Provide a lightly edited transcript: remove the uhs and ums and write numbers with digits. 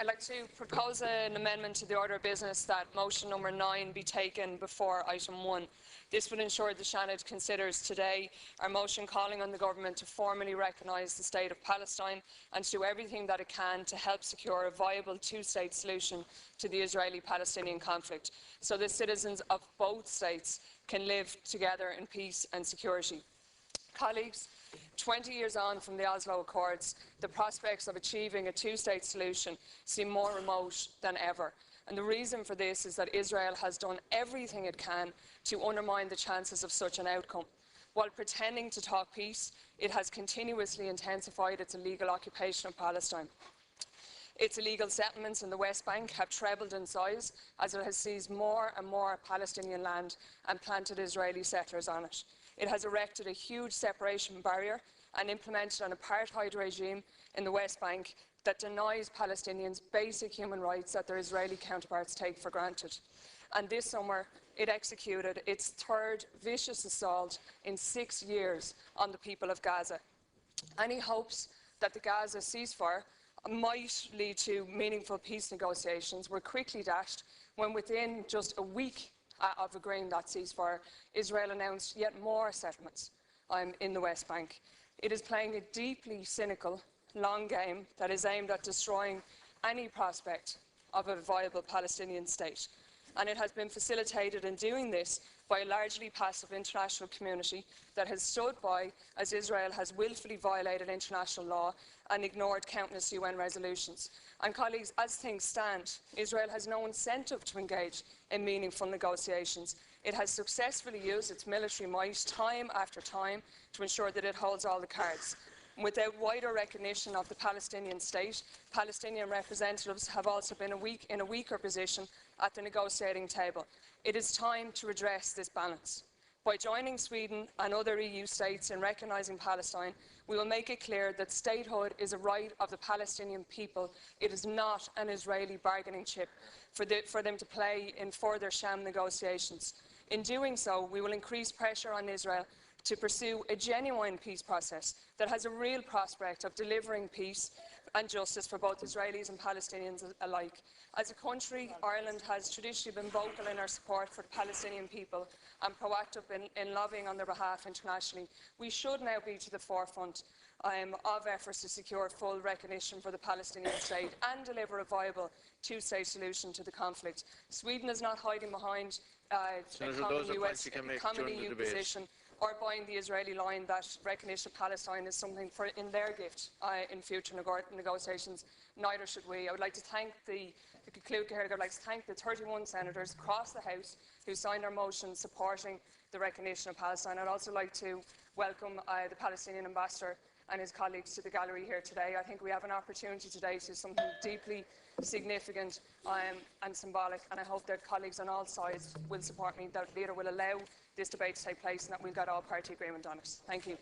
I'd like to propose an amendment to the order of business that motion number 9 be taken before item 1. This would ensure that Seanad considers today our motion calling on the government to formally recognise the State of Palestine and to do everything that it can to help secure a viable two-state solution to the Israeli-Palestinian conflict, so the citizens of both states can live together in peace and security. Colleagues, 20 years on from the Oslo Accords, the prospects of achieving a two-state solution seem more remote than ever. And the reason for this is that Israel has done everything it can to undermine the chances of such an outcome. While pretending to talk peace, it has continuously intensified its illegal occupation of Palestine. Its illegal settlements in the West Bank have trebled in size as it has seized more and more Palestinian land and planted Israeli settlers on it. It has erected a huge separation barrier and implemented an apartheid regime in the West Bank that denies Palestinians basic human rights that their Israeli counterparts take for granted. And this summer, it executed its third vicious assault in 6 years on the people of Gaza. Any hopes that the Gaza ceasefire might lead to meaningful peace negotiations were quickly dashed when, within just a week of agreeing that ceasefire, Israel announced yet more settlements in the West Bank. It is playing a deeply cynical, long game that is aimed at destroying any prospect of a viable Palestinian state. And it has been facilitated in doing this by a largely passive international community that has stood by as Israel has willfully violated international law and ignored countless UN resolutions. And colleagues, as things stand, Israel has no incentive to engage in meaningful negotiations. It has successfully used its military might time after time to ensure that it holds all the cards. Without wider recognition of the Palestinian state, Palestinian representatives have also been in a weaker position at the negotiating table. It is time to redress this balance. By joining Sweden and other EU states in recognising Palestine, we will make it clear that statehood is a right of the Palestinian people. It is not an Israeli bargaining chip for them to play in further sham negotiations. In doing so, we will increase pressure on Israel to pursue a genuine peace process that has a real prospect of delivering peace and justice for both Israelis and Palestinians alike. As a country, Ireland has traditionally been vocal in our support for the Palestinian people and proactive in lobbying on their behalf internationally. We should now be to the forefront of efforts to secure full recognition for the Palestinian state and deliver a viable two-state solution to the conflict. Sweden is not hiding behind a common EU position or buying the Israeli line that recognition of Palestine is something in their gift in future negotiations. Neither should we. I would like to thank to conclude here, I would like to thank the 31 senators across the House who signed our motion supporting the recognition of Palestine. I'd also like to welcome the Palestinian ambassador and his colleagues to the gallery here today. I think we have an opportunity today to do something deeply significant and symbolic, and I hope that colleagues on all sides will support me, that Leader will allow this debate to take place and that we've got all party agreement on it. Thank you.